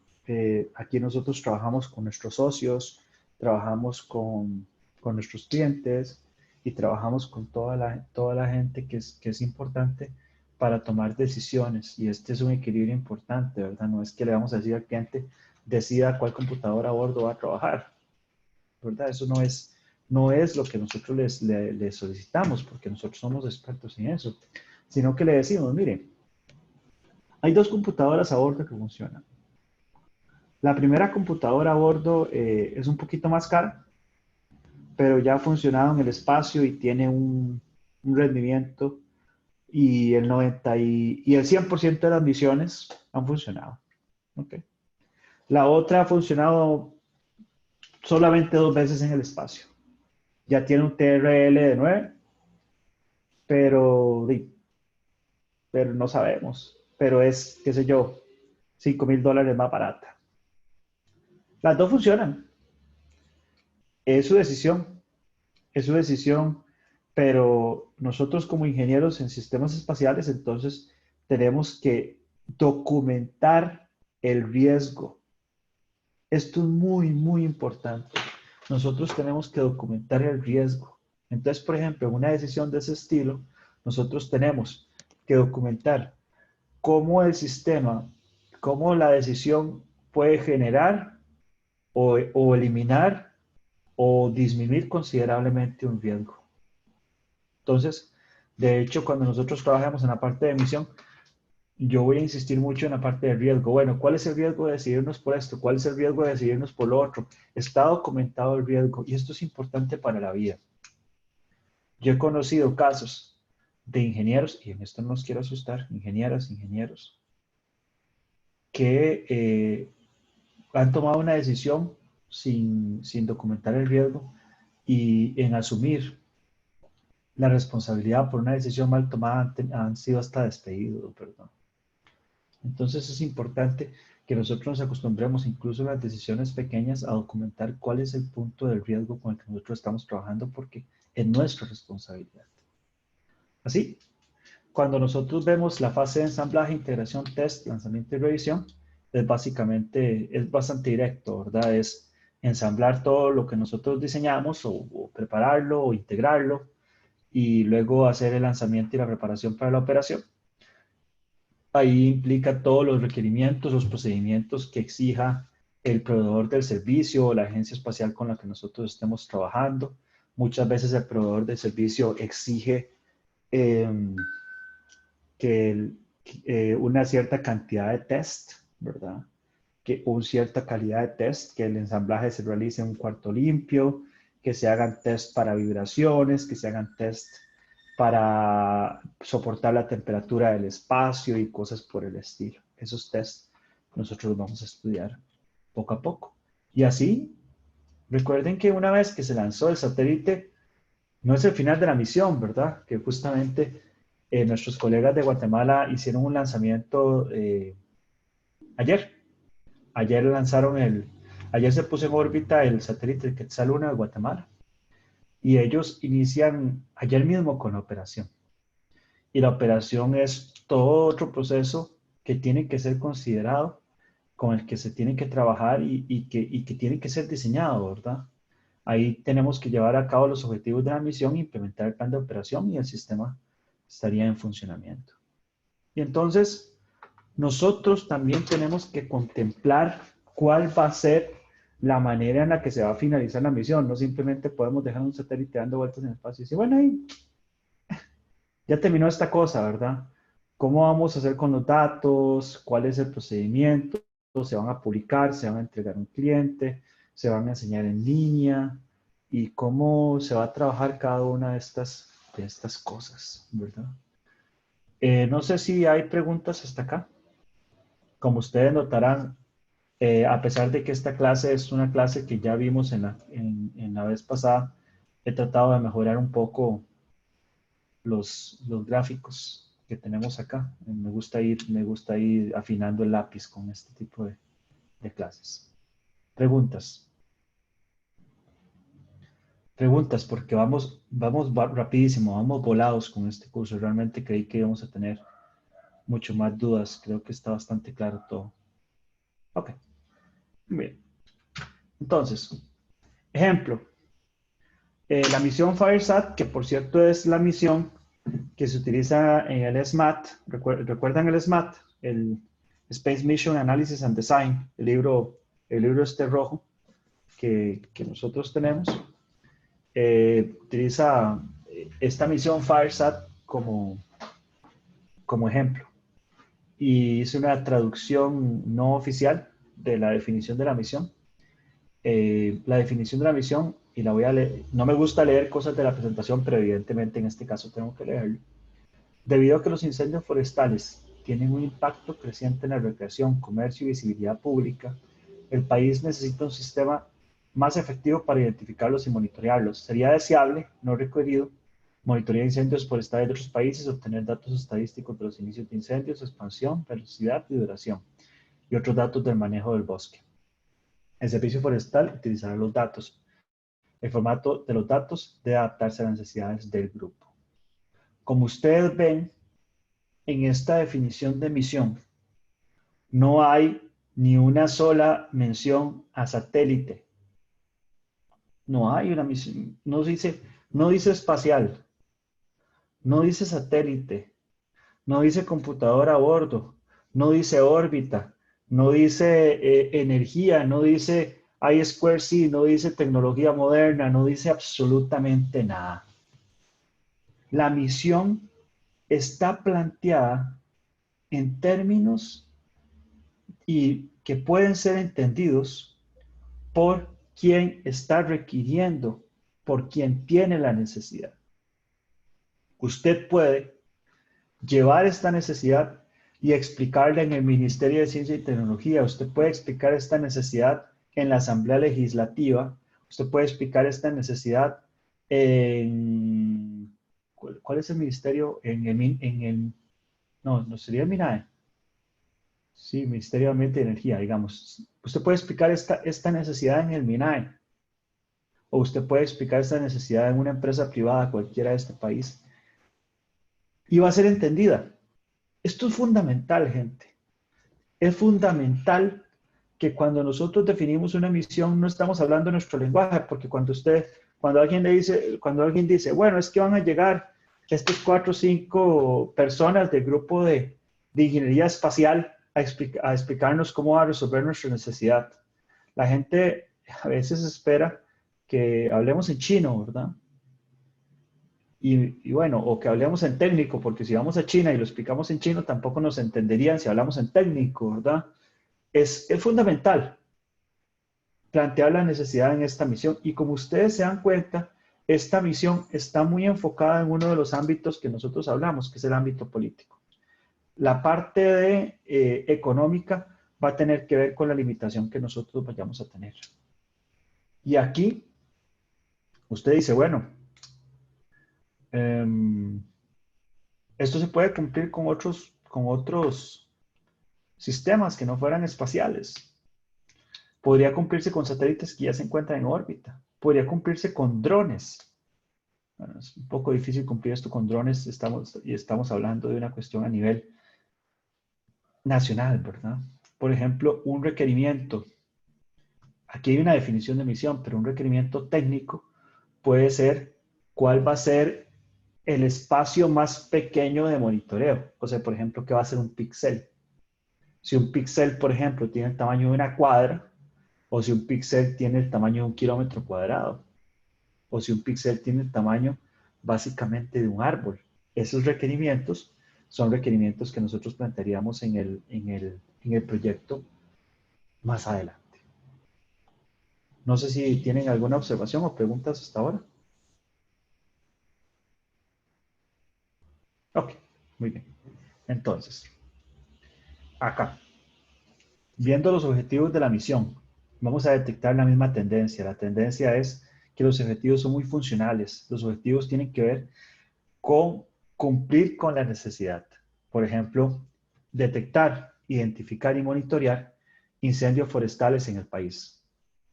aquí nosotros trabajamos con nuestros socios, trabajamos con nuestros clientes y trabajamos con toda la gente que es importante para tomar decisiones. Y este es un equilibrio importante, ¿verdad? No es que le vamos a decir al cliente, decida cuál computadora a bordo va a trabajar, ¿verdad? Eso no es lo que nosotros les solicitamos, porque nosotros somos expertos en eso, sino que le decimos, mire, hay 2 computadoras a bordo que funcionan. La primera computadora a bordo es un poquito más cara, pero ya ha funcionado en el espacio y tiene un rendimiento y y el 100% de las misiones han funcionado. Okay. La otra ha funcionado solamente 2 veces en el espacio. Ya tiene un TRL de 9, pero, pero no sabemos. Pero es, qué sé yo, $5,000 más barata. Las dos funcionan. Es su decisión. Es su decisión, pero nosotros como ingenieros en sistemas espaciales, entonces tenemos que documentar el riesgo. Esto es muy, muy importante. Nosotros tenemos que documentar el riesgo. Entonces, por ejemplo, en una decisión de ese estilo, nosotros tenemos que documentar cómo el sistema, cómo la decisión puede generar o eliminar o disminuir considerablemente un riesgo. Entonces, de hecho, cuando nosotros trabajamos en la parte de emisión, yo voy a insistir mucho en la parte de riesgo. Bueno, ¿cuál es el riesgo de decidirnos por esto? ¿Cuál es el riesgo de decidirnos por lo otro? Está documentado el riesgo y esto es importante para la vida. Yo he conocido casos de ingenieros, y en esto no los quiero asustar, ingenieras, ingenieros, que han tomado una decisión sin documentar el riesgo y en asumir la responsabilidad por una decisión mal tomada han sido hasta despedidos, perdón. Entonces es importante que nosotros nos acostumbremos incluso en las decisiones pequeñas a documentar cuál es el punto del riesgo con el que nosotros estamos trabajando porque es nuestra responsabilidad. Así, cuando nosotros vemos la fase de ensamblaje, integración, test, lanzamiento y revisión, es básicamente, es bastante directo, ¿verdad? Es ensamblar todo lo que nosotros diseñamos o prepararlo o integrarlo y luego hacer el lanzamiento y la preparación para la operación. Ahí implica todos los requerimientos, los procedimientos que exija el proveedor del servicio o la agencia espacial con la que nosotros estemos trabajando. Muchas veces el proveedor del servicio exige eh, una cierta cantidad de test, ¿verdad? Que una cierta calidad de test, que el ensamblaje se realice en un cuarto limpio, que se hagan test para vibraciones, que se hagan test para soportar la temperatura del espacio y cosas por el estilo. Esos tests nosotros los vamos a estudiar poco a poco. Y así, recuerden que una vez que se lanzó el satélite, no es el final de la misión, ¿verdad? Que justamente nuestros colegas de Guatemala hicieron un lanzamiento ayer. Ayer se puso en órbita el satélite Quetzal-1 de Guatemala y ellos inician ayer mismo con la operación. Y la operación es todo otro proceso que tiene que ser considerado, con el que se tiene que trabajar y que tiene que ser diseñado, ¿verdad? Ahí tenemos que llevar a cabo los objetivos de la misión, implementar el plan de operación y el sistema estaría en funcionamiento. Y entonces, nosotros también tenemos que contemplar cuál va a ser la manera en la que se va a finalizar la misión. No simplemente podemos dejar un satélite dando vueltas en el espacio y decir, bueno, ahí ya terminó esta cosa, ¿verdad? ¿Cómo vamos a hacer con los datos? ¿Cuál es el procedimiento? ¿Se van a publicar? ¿Se van a entregar a un cliente? ¿Se van a enseñar en línea? ¿Y cómo se va a trabajar cada una de estas cosas, ¿verdad? No sé si hay preguntas hasta acá. Como ustedes notarán, a pesar de que esta clase es una clase que ya vimos en la vez pasada, he tratado de mejorar un poco los gráficos que tenemos acá. Me gusta ir afinando el lápiz con este tipo de clases. Preguntas. Preguntas, porque vamos rapidísimo, vamos volados con este curso. Realmente creí que íbamos a tener mucho más dudas. Creo que está bastante claro todo. Ok, bien. Entonces, ejemplo. La misión FireSat, que por cierto es la misión que se utiliza en el SMAT. ¿Recuerdan el SMAT? El Space Mission Analysis and Design, el libro este rojo que nosotros tenemos. Utiliza esta misión FireSat como ejemplo. Y hice una traducción no oficial de la definición de la misión. La definición de la misión, y la voy a leer, no me gusta leer cosas de la presentación, pero evidentemente en este caso tengo que leerlo. Debido a que los incendios forestales tienen un impacto creciente en la recreación, comercio y visibilidad pública, el país necesita un sistema más efectivo para identificarlos y monitorearlos. Sería deseable, no requerido, monitorear incendios forestales de otros países, obtener datos estadísticos de los inicios de incendios, expansión, velocidad y duración, y otros datos del manejo del bosque. El servicio forestal utilizará los datos. El formato de los datos debe adaptarse a las necesidades del grupo. Como ustedes ven, en esta definición de misión, no hay ni una sola mención a satélite. No hay una misión, no dice espacial, no dice satélite, no dice computadora a bordo, no dice órbita, no dice energía, no dice I2C, no dice tecnología moderna, no dice absolutamente nada. La misión está planteada en términos y que pueden ser entendidos por quien está requiriendo, por quien tiene la necesidad. Usted puede llevar esta necesidad y explicarla en el Ministerio de Ciencia y Tecnología. Usted puede explicar esta necesidad en la Asamblea Legislativa. Usted puede explicar esta necesidad en... ¿Cuál es el ministerio? No sería el MINAE. Sí, Ministerio de Ambiente y Energía, digamos. Usted puede explicar esta necesidad en el MINAE. O usted puede explicar esta necesidad en una empresa privada cualquiera de este país. Y va a ser entendida. Esto es fundamental, gente. es fundamental que cuando nosotros definimos una misión no estamos hablando nuestro lenguaje, porque cuando alguien dice, bueno, es que van a llegar estas 4 o 5 personas del grupo de ingeniería espacial a explicarnos cómo va a resolver nuestra necesidad. La gente a veces espera que hablemos en chino, ¿verdad? Y bueno, o que hablemos en técnico, porque si vamos a China y lo explicamos en chino, tampoco nos entenderían si hablamos en técnico, ¿verdad? Es fundamental plantear la necesidad en esta misión. Y como ustedes se dan cuenta, esta misión está muy enfocada en uno de los ámbitos que nosotros hablamos, que es el ámbito político. La parte de económica va a tener que ver con la limitación que nosotros vayamos a tener. Y aquí usted dice, bueno, esto se puede cumplir con otros sistemas que no fueran espaciales. Podría cumplirse con satélites que ya se encuentran en órbita. Podría cumplirse con drones. Bueno, es un poco difícil cumplir esto con drones. Estamos hablando de una cuestión a nivel nacional, ¿verdad? Por ejemplo, un requerimiento. Aquí hay una definición de misión, pero un requerimiento técnico puede ser cuál va a ser el espacio más pequeño de monitoreo. O sea, por ejemplo, ¿qué va a ser un píxel? Si un píxel, por ejemplo, tiene el tamaño de una cuadra, o si un píxel tiene el tamaño de un kilómetro cuadrado, o si un píxel tiene el tamaño básicamente de un árbol. Esos requerimientos son requerimientos que nosotros plantearíamos en el proyecto más adelante. No sé si tienen alguna observación o preguntas hasta ahora. Ok, muy bien. Entonces, acá, viendo los objetivos de la misión, vamos a detectar la misma tendencia. La tendencia es que los objetivos son muy funcionales. Los objetivos tienen que ver con cumplir con la necesidad. Por ejemplo, detectar, identificar y monitorear incendios forestales en el país.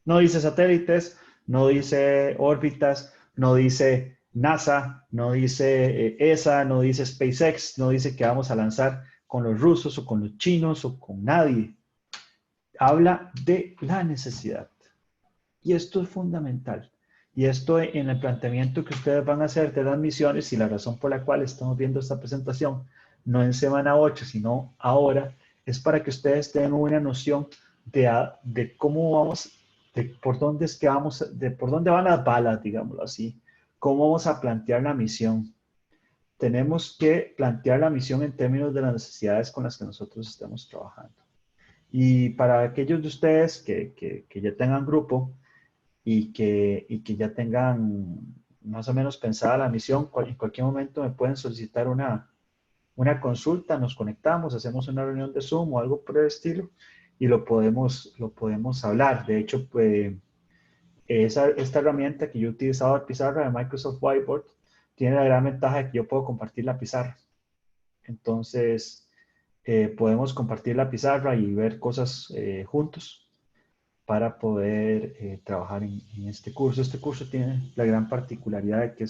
No dice satélites, no dice órbitas, no dice NASA, no dice ESA, no dice SpaceX, no dice que vamos a lanzar con los rusos o con los chinos o con nadie. Habla de la necesidad. Y esto es fundamental. Y esto en el planteamiento que ustedes van a hacer de las misiones y la razón por la cual estamos viendo esta presentación, no en semana 8, sino ahora, es para que ustedes tengan una noción de cómo vamos, de por dónde es que vamos, de por dónde van las balas, digámoslo así, cómo vamos a plantear la misión. Tenemos que plantear la misión en términos de las necesidades con las que nosotros estamos trabajando. Y para aquellos de ustedes que ya tengan grupo, y que ya tengan más o menos pensada la misión, en cualquier momento me pueden solicitar una consulta, nos conectamos, hacemos una reunión de Zoom o algo por el estilo y lo podemos hablar. De hecho, pues, esta herramienta que yo he utilizado de pizarra de Microsoft Whiteboard tiene la gran ventaja de que yo puedo compartir la pizarra. Entonces, podemos compartir la pizarra y ver cosas juntos para poder trabajar en este curso. Este curso tiene la gran particularidad de que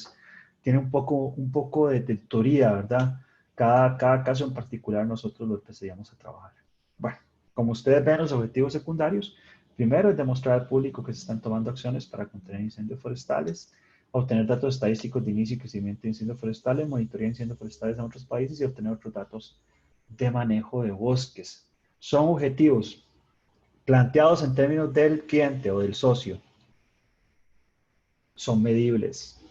tiene un poco de teoría, ¿verdad? Cada caso en particular nosotros lo empezaríamos a trabajar. Bueno, como ustedes ven, los objetivos secundarios, primero es demostrar al público que se están tomando acciones para contener incendios forestales, obtener datos estadísticos de inicio y crecimiento de incendios forestales, monitorear incendios forestales en otros países y obtener otros datos de manejo de bosques. Son objetivos planteados en términos del cliente o del socio, son medibles.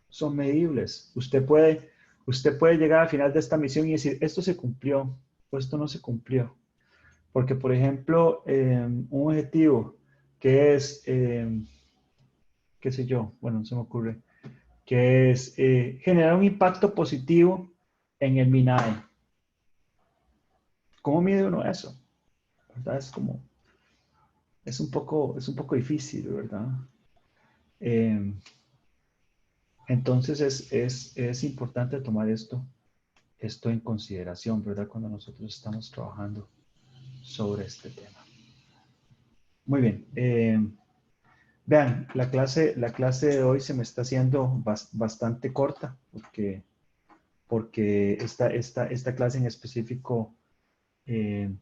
Son medibles. Usted puede llegar al final de esta misión y decir, esto se cumplió o esto no se cumplió. Porque, por ejemplo, un objetivo que es, qué sé yo, bueno, no se me ocurre, que es generar un impacto positivo en el MINAE. ¿Cómo mide uno eso? ¿Verdad? Es un poco difícil, ¿verdad? Entonces es importante tomar esto en consideración, ¿verdad? Cuando nosotros estamos trabajando sobre este tema. Muy bien. Vean, la clase de hoy se me está haciendo bastante corta porque esta clase en específico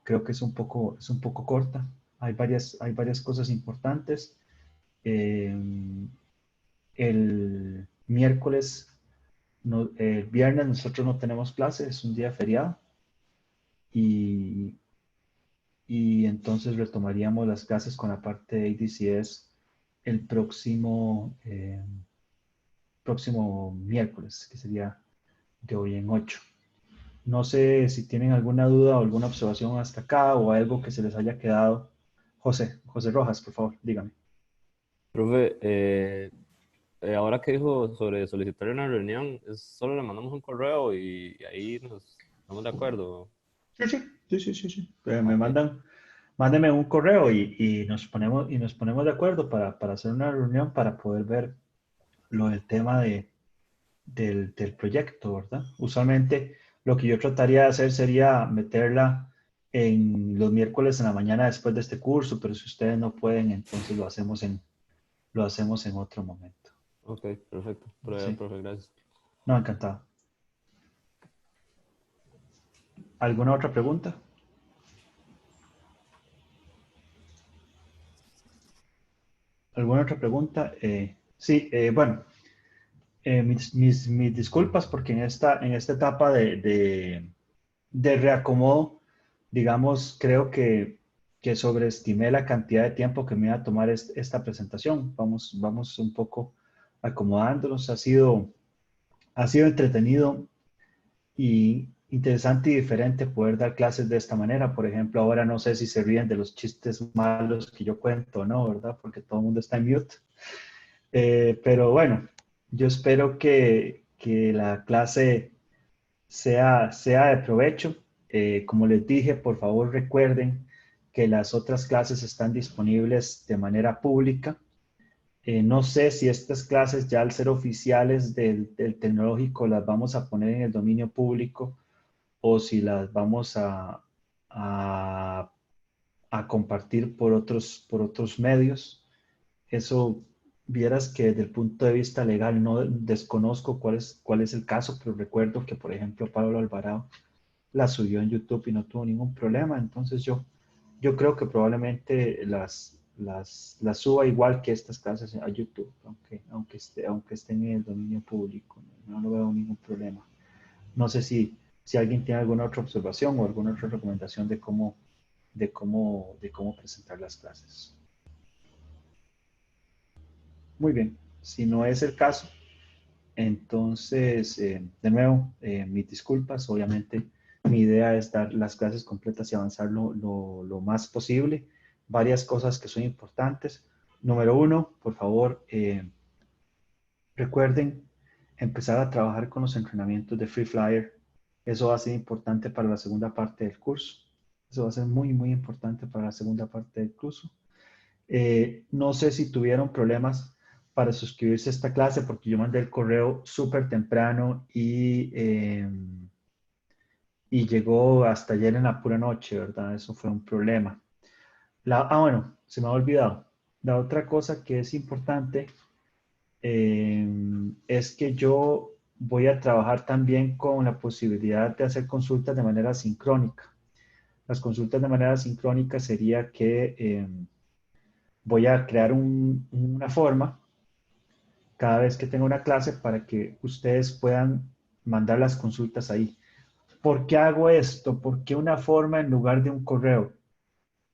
Creo que es un poco corta. Hay varias cosas importantes. Eh, el miércoles, el viernes nosotros no tenemos clase, es un día feriado. Y, y entonces retomaríamos las clases con la parte de ADCS el próximo miércoles, que sería de hoy en 8. No sé si tienen alguna duda o alguna observación hasta acá o algo que se les haya quedado. José Rojas, por favor, dígame. Profe, ahora que dijo sobre solicitar una reunión, es solo le mandamos un correo y ahí nos estamos de acuerdo. Sí. Me Ok, mandan, mándenme un correo y nos ponemos de acuerdo para hacer una reunión para poder ver lo del tema del proyecto, ¿verdad? Usualmente lo que yo trataría de hacer sería meterla en los miércoles en la mañana después de este curso, pero si ustedes no pueden, entonces lo hacemos en otro momento. ok, perfecto. Sí, Profe, gracias. no, encantado. ¿Alguna otra pregunta? ¿Alguna otra pregunta? Sí, bueno, mis disculpas porque en esta etapa de reacomodo, digamos, creo que sobreestimé la cantidad de tiempo que me iba a tomar esta presentación. Vamos un poco acomodándonos. Ha sido entretenido y interesante y diferente poder dar clases de esta manera. Por ejemplo, ahora no sé si se ríen de los chistes malos que yo cuento, ¿no? ¿Verdad? Porque todo el mundo está en mute. Pero bueno, yo espero que la clase sea de provecho. Como les dije, por favor recuerden que las otras clases están disponibles de manera pública. No sé si estas clases ya al ser oficiales del tecnológico las vamos a poner en el dominio público o si las vamos a, a compartir por otros medios. Eso, vieras que desde el punto de vista legal no desconozco cuál es el caso, pero recuerdo que, por ejemplo, Pablo Alvarado la subió en YouTube y no tuvo ningún problema. Entonces yo creo que probablemente las suba igual que estas clases a YouTube, aunque estén en el dominio público. No veo ningún problema. No sé si alguien tiene alguna otra observación o alguna otra recomendación de cómo presentar las clases. Muy bien. Si no es el caso, entonces, de nuevo, mis disculpas. Obviamente, mi idea es dar las clases completas y avanzar lo más posible. Varias cosas que son importantes. Número uno, por favor, recuerden empezar a trabajar con los entrenamientos de Free Flyer. Eso va a ser importante para la segunda parte del curso. Eso va a ser muy importante para la segunda parte del curso. No sé si tuvieron problemas para suscribirse a esta clase porque yo mandé el correo súper temprano y llegó hasta ayer en la pura noche, ¿verdad? Eso fue un problema. Bueno, se me ha olvidado. La otra cosa que es importante es que yo voy a trabajar también con la posibilidad de hacer consultas de manera sincrónica. Las consultas de manera sincrónica sería que voy a crear una forma cada vez que tenga una clase para que ustedes puedan mandar las consultas ahí. ¿Por qué hago esto? ¿Por qué una forma en lugar de un correo?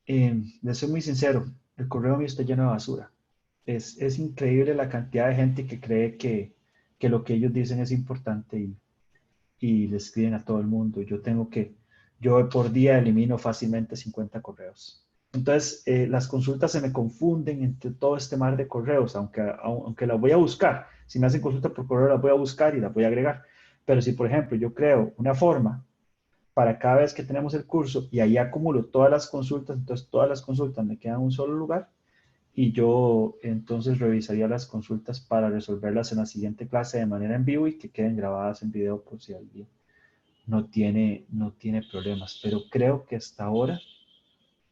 Les soy muy sincero, el correo mío está lleno de basura. Es increíble la cantidad de gente que cree que lo que ellos dicen es importante y le escriben a todo el mundo. Yo por día elimino fácilmente 50 correos. Entonces, las consultas se me confunden entre todo este mar de correos, aunque las voy a buscar. Si me hacen consulta por correo, las voy a buscar y las voy a agregar. Pero si, por ejemplo, yo creo una forma para cada vez que tenemos el curso y ahí acumulo todas las consultas, entonces todas las consultas me quedan en un solo lugar y yo entonces revisaría las consultas para resolverlas en la siguiente clase de manera en vivo y que queden grabadas en video por si alguien no tiene problemas. Pero creo que hasta ahora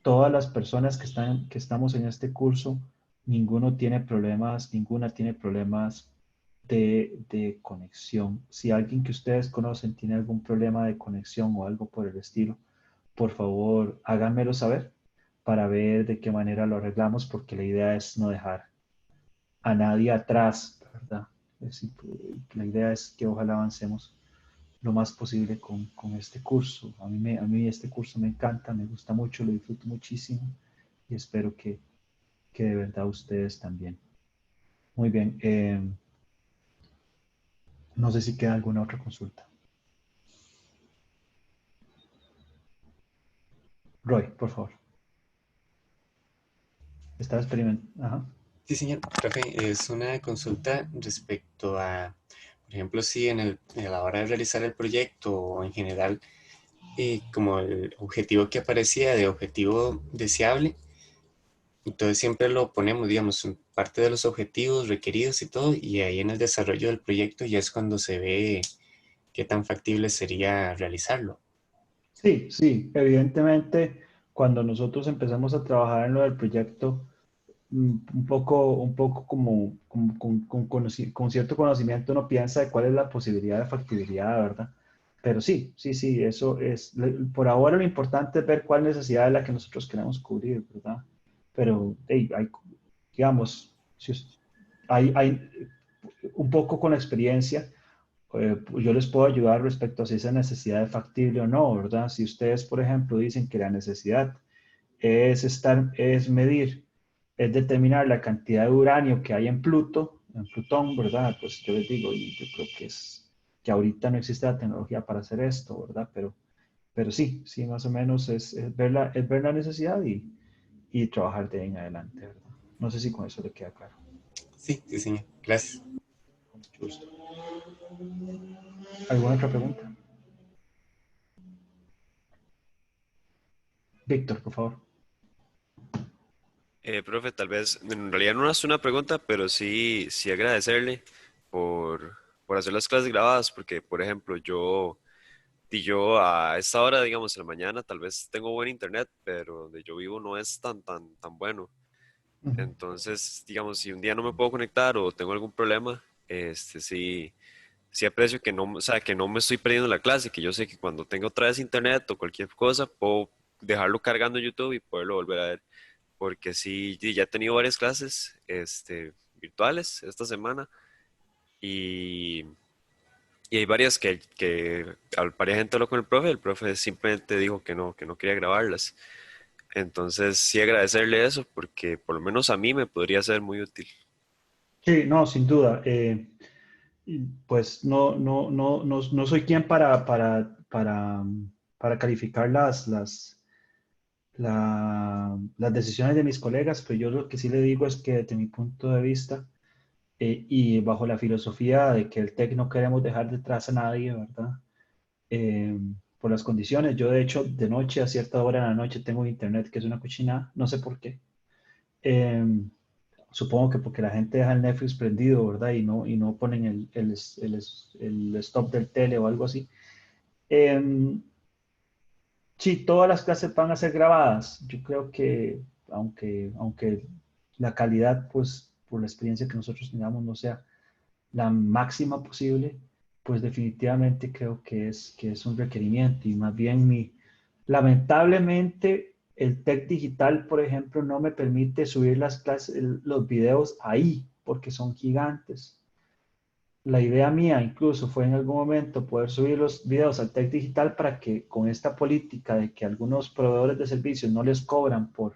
todas las personas que estamos en este curso, ninguna tiene problemas de conexión. Si alguien que ustedes conocen tiene algún problema de conexión o algo por el estilo, por favor, háganmelo saber para ver de qué manera lo arreglamos, porque la idea es no dejar a nadie atrás, ¿verdad? La idea es que ojalá avancemos lo más posible con este curso. A mí este curso me encanta, me gusta mucho, lo disfruto muchísimo y espero que de verdad ustedes también. Muy bien. No sé si queda alguna otra consulta. Roy, por favor. Estaba experimentando. Ajá. Sí, señor, profe, es una consulta respecto a, por ejemplo, si a la hora de realizar el proyecto o en general, como el objetivo que aparecía de objetivo deseable, entonces siempre lo ponemos, digamos, en parte de los objetivos requeridos y todo, y ahí en el desarrollo del proyecto ya es cuando se ve qué tan factible sería realizarlo. Sí, sí, evidentemente cuando nosotros empezamos a trabajar en lo del proyecto, un poco como, con cierto conocimiento uno piensa de cuál es la posibilidad de factibilidad, ¿verdad? Pero sí, sí, sí, eso es, por ahora lo importante es ver cuál necesidad es la que nosotros queremos cubrir, ¿verdad? Pero hey, digamos, si hay un poco con la experiencia, yo les puedo ayudar respecto a si esa necesidad es factible o no, ¿verdad? Si ustedes, por ejemplo, dicen que la necesidad es medir, es determinar la cantidad de uranio que hay en Plutón, ¿verdad? Pues yo les digo, y yo creo que ahorita no existe la tecnología para hacer esto, ¿verdad? Pero sí, sí, más o menos es ver la necesidad y trabajar de ahí en adelante, ¿verdad? No sé si con eso le queda claro. Sí, sí, señor. Gracias. Con mucho gusto. ¿Alguna otra pregunta? Víctor, por favor. Profe, tal vez, en realidad no es una pregunta, pero sí agradecerle por hacer las clases grabadas, porque, por ejemplo, yo a esta hora, digamos, en la mañana, tal vez tengo buen internet, pero donde yo vivo no es tan bueno. Ujú. Entonces, digamos, si un día no me puedo conectar o tengo algún problema, sí aprecio que no, o sea, que no me estoy perdiendo la clase, que yo sé que cuando tenga otra vez internet o cualquier cosa, puedo dejarlo cargando en YouTube y poderlo volver a ver, porque sí, ya he tenido varias clases, virtuales esta semana y, y hay varias que al varias gente habló con el profe simplemente dijo que no quería grabarlas. Entonces, sí agradecerle eso, porque por lo menos a mí me podría ser muy útil. Sí, no, sin duda. Pues no soy quien para calificar las decisiones de mis colegas, pero yo lo que sí le digo es que desde mi punto de vista y bajo la filosofía de que el TEC no queremos dejar detrás a nadie, ¿verdad? Eh, por las condiciones. Yo, de hecho, de noche, a cierta hora de la noche, tengo internet que es una cochinada, no sé por qué. Eh, Supongo que porque la gente deja el Netflix prendido, ¿verdad? Y no ponen el stop del tele o algo así. Eh, sí, todas las clases van a ser grabadas. Yo creo que, aunque la calidad, pues, por la experiencia que nosotros tengamos, no sea la máxima posible, pues definitivamente creo que es un requerimiento y más bien lamentablemente el TEC digital, por ejemplo, no me permite subir las clases, los videos ahí porque son gigantes. La idea mía incluso fue en algún momento poder subir los videos al TEC digital para que con esta política de que algunos proveedores de servicios no les cobran por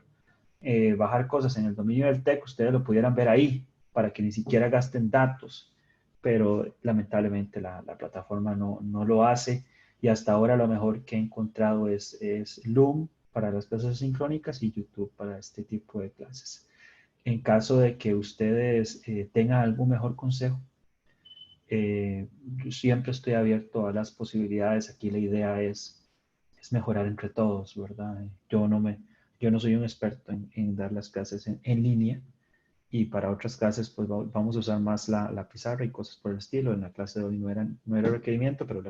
bajar cosas en el dominio del TEC, ustedes lo pudieran ver ahí para que ni siquiera gasten datos, pero lamentablemente la plataforma no lo hace y hasta ahora lo mejor que he encontrado es Loom para las clases sincrónicas y YouTube para este tipo de clases. En caso de que ustedes tengan algún mejor consejo, yo siempre estoy abierto a las posibilidades. Aquí la idea es mejorar entre todos, ¿verdad? Yo no soy un experto en dar las clases en línea y para otras clases pues vamos a usar más la pizarra y cosas por el estilo. En la clase de hoy no era requerimiento, pero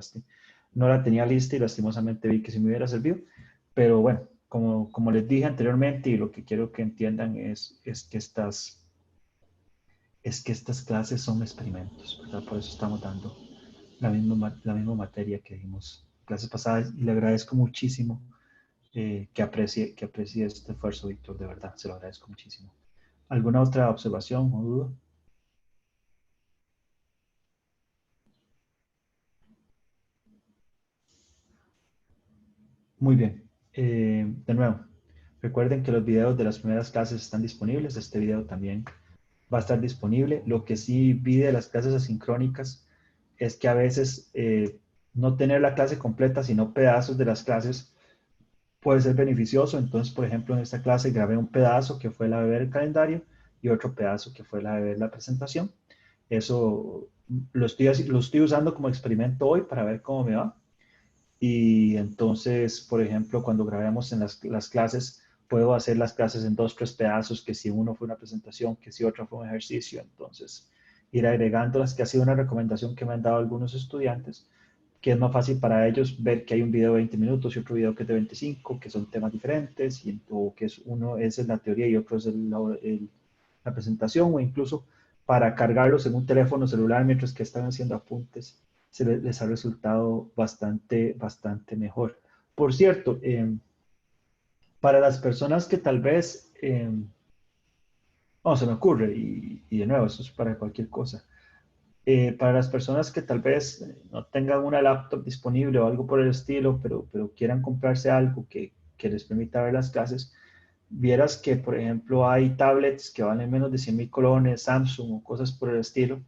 no la tenía lista y lastimosamente vi que sí me hubiera servido. Pero bueno, como les dije anteriormente y lo que quiero que entiendan es que estas clases son experimentos, ¿verdad? Por eso estamos dando la misma materia que dimos clases pasadas y le agradezco muchísimo que aprecie este esfuerzo, Víctor, de verdad, se lo agradezco muchísimo. ¿Alguna otra observación o duda? Muy bien. De nuevo, recuerden que los videos de las primeras clases están disponibles. Este video también va a estar disponible. Lo que sí vi de las clases asincrónicas es que a veces no tener la clase completa, sino pedazos de las clases puede ser beneficioso. Entonces, por ejemplo, en esta clase grabé un pedazo que fue la de ver el calendario y otro pedazo que fue la de ver la presentación. Eso lo estoy usando como experimento hoy para ver cómo me va. Y entonces, por ejemplo, cuando grabemos en las clases, puedo hacer las clases en 2, 3 pedazos, que si uno fue una presentación, que si otro fue un ejercicio. Entonces, ir agregándolas, que ha sido una recomendación que me han dado algunos estudiantes, que es más fácil para ellos ver que hay un video de 20 minutos y otro video que es de 25, que son temas diferentes, o que es uno es la teoría y otro es la presentación, o incluso para cargarlos en un teléfono celular mientras que están haciendo apuntes les ha resultado bastante mejor. Por cierto, para las personas que tal vez, no, se me ocurre, y de nuevo, eso es para cualquier cosa. Para las personas que tal vez no tengan una laptop disponible o algo por el estilo, pero quieran comprarse algo que les permita ver las clases, vieras que, por ejemplo, hay tablets que valen menos de 100,000 colones, Samsung o cosas por el estilo,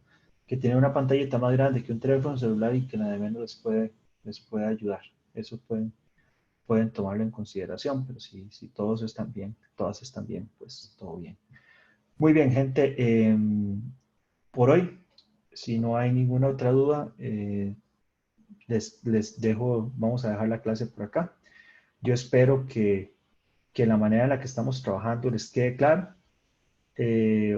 que tienen una pantallita más grande que un teléfono celular y que nada menos les puede ayudar. Eso pueden tomarlo en consideración, pero si todos están bien, todas están bien, pues todo bien. Muy bien, gente. Por hoy, si no hay ninguna otra duda, les dejo, vamos a dejar la clase por acá. Yo espero que la manera en la que estamos trabajando les quede claro,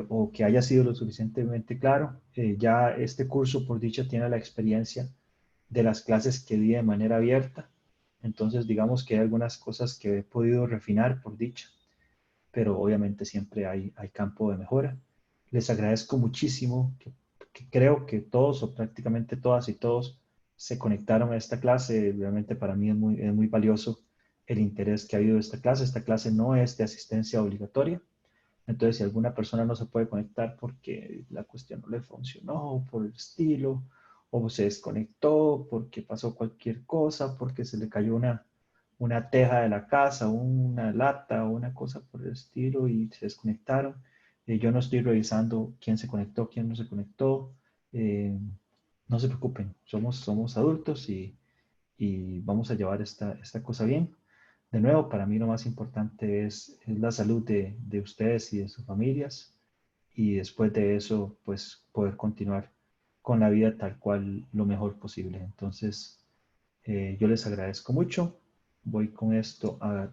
o que haya sido lo suficientemente claro. Ya este curso, por dicha, tiene la experiencia de las clases que di de manera abierta. Entonces, digamos que hay algunas cosas que he podido refinar, por dicha, pero obviamente siempre hay campo de mejora. Les agradezco muchísimo que creo que todos o prácticamente todas y todos se conectaron a esta clase. Realmente para mí es muy valioso el interés que ha habido de esta clase. Esta clase no es de asistencia obligatoria. Entonces, si alguna persona no se puede conectar porque la cuestión no le funcionó, por el estilo, o se desconectó porque pasó cualquier cosa, porque se le cayó una teja de la casa, una lata o una cosa por el estilo y se desconectaron. Yo no estoy revisando quién se conectó, quién no se conectó. Eh, no se preocupen, somos adultos y vamos a llevar esta cosa bien. De nuevo, para mí lo más importante es la salud de ustedes y de sus familias, y después de eso, pues poder continuar con la vida tal cual lo mejor posible. Entonces, yo les agradezco mucho. Voy con esto a